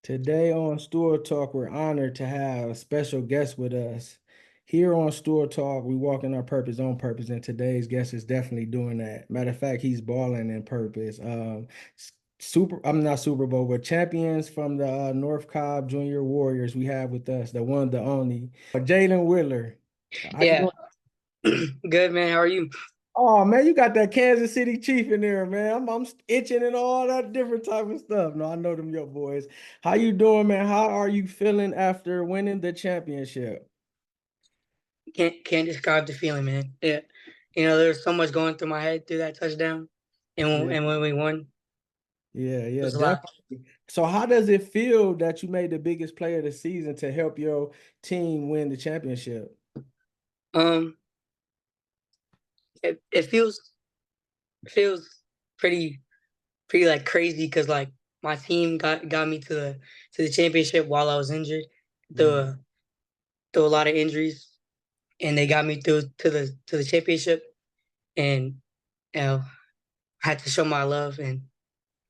Today on Stool Talk, we're honored to have a special guest with us. Here on Stool Talk, we walk in our purpose on purpose, and today's guest is definitely doing that. Matter of fact, he's balling in purpose. I'm not Super Bowl, but champions from the North Cobb Junior Warriors. We have with us the one, the only, Jayden Widler. How you Yeah, doing? good man. How are you? Oh man, you got that Kansas City Chief in there, man. I'm itching and all that different type of stuff. No, I know them your boys. How you doing, man? How are you feeling after winning the championship? Can't describe the feeling, man. Yeah, there's so much going through my head through that touchdown, and Yeah, when we won, it yeah, was a lot. definitely. So how does it feel that you made the biggest play of the season to help your team win the championship? Um, it feels pretty like crazy because like my team got me to the championship while I was injured, Yeah. through through a lot of injuries, and they got me through to the championship, and you know I had to show my love and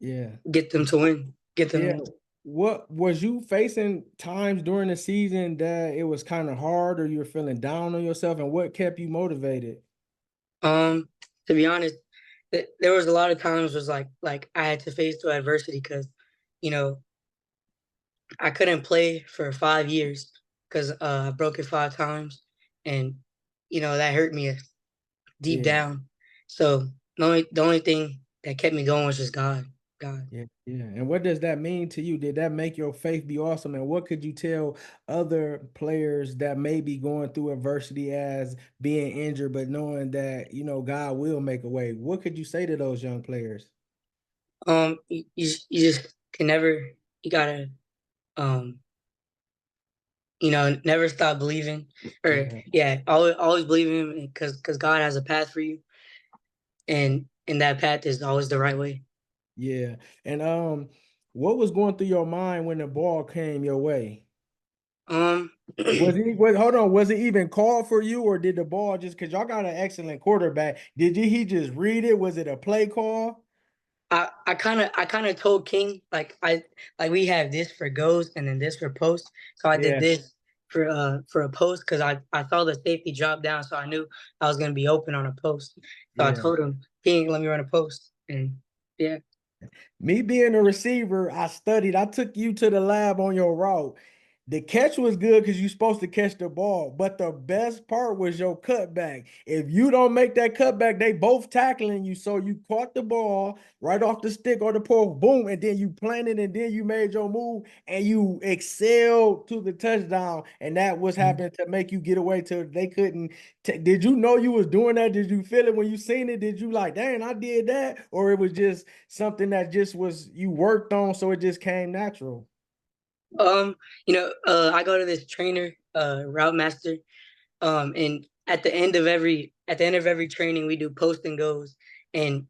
Yeah. get them to win, get Yeah. them. What was you facing times during the season that it was kind of hard or you were feeling down on yourself, and what kept you motivated? Um, to be honest, there was a lot of times was like I had to face through adversity because, you know, I couldn't play for 5 years because I broke it 5 times, and that hurt me deep Yeah. down. So the only thing that kept me going was just God, God. Yeah. And what does that mean to you? Did that make your faith be awesome? And what could you tell other players that may be going through adversity as being injured, but knowing that, God will make a way? What could you say to those young players? You just can never. You gotta um never stop believing, or Yeah. yeah, always believe in him because God has a path for you, and that path is always the right way. Yeah. And what was going through your mind when the ball came your way? Um, Hold on, was it even called for you, or did the ball just because y'all got an excellent quarterback? He just read it? Was it a play call? I kind of told King like we have this for goes and then this for post. So I did Yeah, this for a post because I saw the safety drop down, so I knew I was gonna be open on a post. So I yeah. told him, King, let me run a post, and yeah. Me being a receiver, I studied. I took you to the lab on your route. The catch was good because you're supposed to catch the ball, but the best part was your cutback. If you don't make that cutback, they both tackling you. So you caught the ball right off the stick or the pole, boom, and then you planted and then you made your move and you excelled to the touchdown. And that was happening to make you get away till they couldn't. Did you know you was doing that? Did you feel it when you seen it? Did you like, dang, I did that? Or it was just something that just was you worked on, so it just came natural? Um, I go to this trainer, route master, and at the end of every training, we do post and goes, and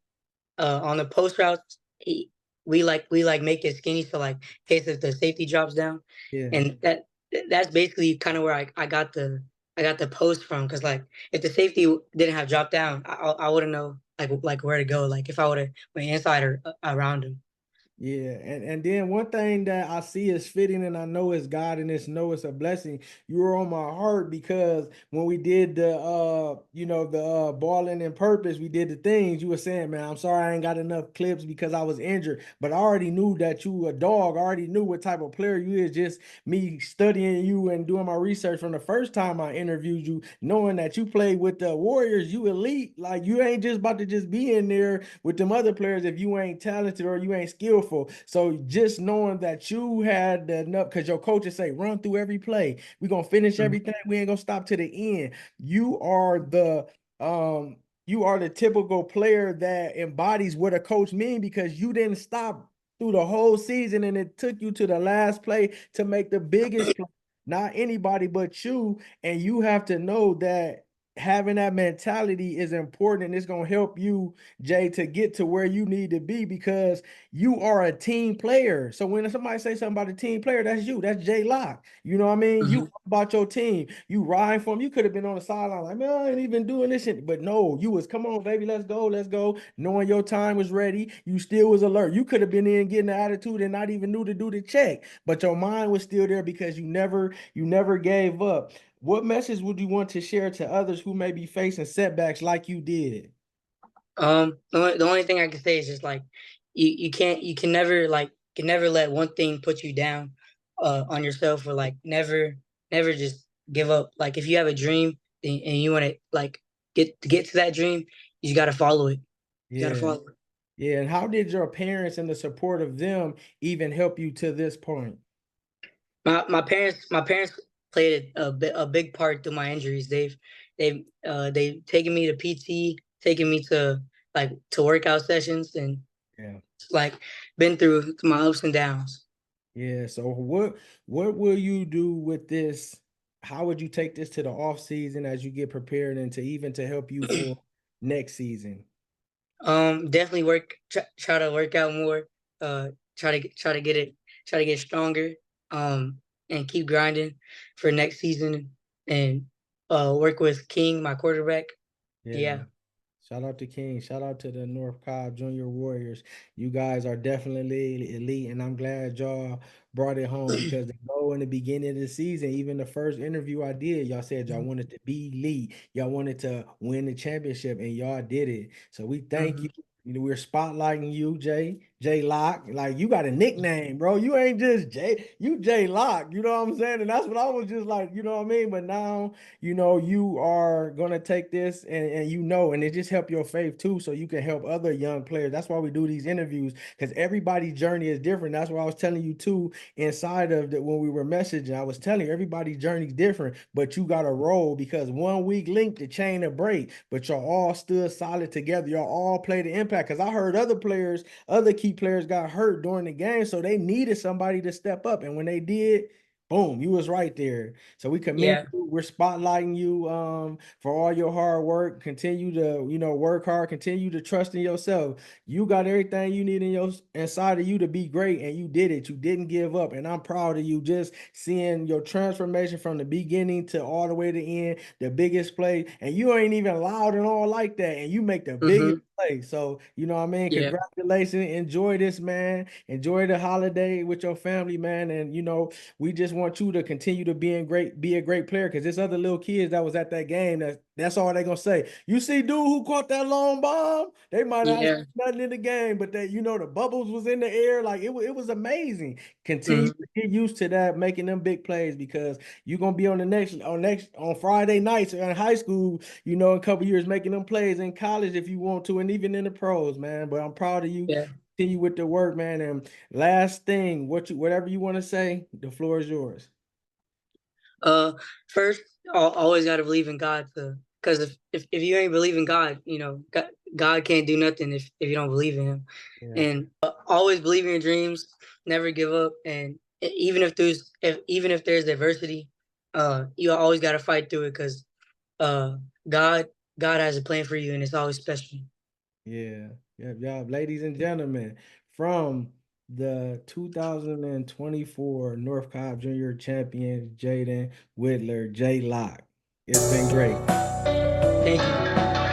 on the post routes, we make it skinny so like in case if the safety drops down, Yeah. and that's basically kind of where I got the post from because like if the safety didn't have dropped down, I wouldn't know like where to go, like if I would have went inside or around him. Yeah, and then one thing that I see is fitting, and I know it's God, and it's a blessing. You were on my heart because when we did the balling in purpose, we did the things you were saying, man. I'm sorry I ain't got enough clips because I was injured, but I already knew that you a dog. I already knew what type of player you is. Just me studying you and doing my research from the first time I interviewed you, knowing that you played with the Warriors, you elite. Like you ain't just about to just be in there with them other players if you ain't talented or you ain't skillful. So just knowing that you had enough, because your coaches say run through every play. We're gonna finish Mhm. everything. We ain't gonna stop to the end. You are the you are the typical player that embodies what a coach means because you didn't stop through the whole season and it took you to the last play to make the biggest play. Not anybody but you, and you have to know that having that mentality is important, and it's gonna help you, Jay, to get to where you need to be because you are a team player. So when somebody say something about a team player, that's you. That's Jay Lock. You know what I mean? You Mhm. about your team. You ride for them. You could have been on the sideline like, man, I ain't even doing this shit. But no, you was, come on, baby, let's go, let's go. Knowing your time was ready, you still was alert. You could have been in getting the attitude and not even knew to do the check, but your mind was still there because you never gave up. What message would you want to share to others who may be facing setbacks like you did? The only thing I can say is just like you can never let one thing put you down on yourself, or like never just give up. Like if you have a dream and you want to like get to that dream, you got to follow it. You got to Yeah. follow it. Yeah. And how did your parents and the support of them even help you to this point? My parents played a big part through my injuries. They've taken me to PT, taken me to workout sessions, and Yeah. like been through my ups and downs. Yeah. So what will you do with this? How would you take this to the off season as you get prepared and to even to help you for next season? Definitely try to work out more. Try to get stronger. And keep grinding for next season, and work with King, my quarterback. Yeah. Yeah. Shout out to King. Shout out to the North Cobb Junior Warriors. You guys are definitely elite, and I'm glad y'all brought it home because the goal in the beginning of the season, even the first interview I did, y'all said y'all wanted to be elite. Y'all wanted to win the championship, and y'all did it. So we thank you. Mhm. You know, we're spotlighting you, Jay Lock. Like you got a nickname, bro. You ain't just Jay, you Jay Lock. You know what I'm saying? And that's what I was just like, you know what I mean? But now you are gonna take this and and it just help your faith too, so you can help other young players. That's why we do these interviews because everybody's journey is different. That's why I was telling you too inside of that when we were messaging. I was telling you everybody's journey is different, but you got to roll because one weak link the chain of break. But y'all all stood solid together. Y'all all played the impact because I heard other key players got hurt during the game, so they needed somebody to step up, and when they did, boom, you was right there. So we commend Yeah. you. We're spotlighting you for all your hard work. Continue to, work hard, continue to trust in yourself. You got everything you need in your inside of you to be great, and you did it. You didn't give up. And I'm proud of you just seeing your transformation from the beginning to all the way to the end, the biggest play. And you ain't even loud and all like that. And you make the biggest Hmm. play. So, you know what I mean? Yeah. Congratulations. Enjoy this, man. Enjoy the holiday with your family, man. And we just want you to continue to be a great player because there's other little kids that was at that game. That's all they gonna say. You see, dude who caught that long bomb? They might not Yeah. see nothing in the game, but the bubbles was in the air. Like it was amazing. Continue Hmm. to get used to that, making them big plays because you're gonna be on the on Friday nights in high school, in a couple years, making them plays in college if you want to, and even in the pros, man. But I'm proud of you. Yeah. Continue with the work, man. And last thing, whatever you want to say, the floor is yours. Uh, First, always got to believe in God, because if you ain't believe in God, God can't do nothing if you don't believe in Him. Yeah. And always believe in your dreams, never give up, and even if there's adversity, you always got to fight through it because uh, God God has a plan for you, and it's always special. Yeah. Yeah. Yeah. Ladies and gentlemen, from the 2024 North Cobb Junior Champion, Jayden Widler, J Lock. It's been great. Thank you.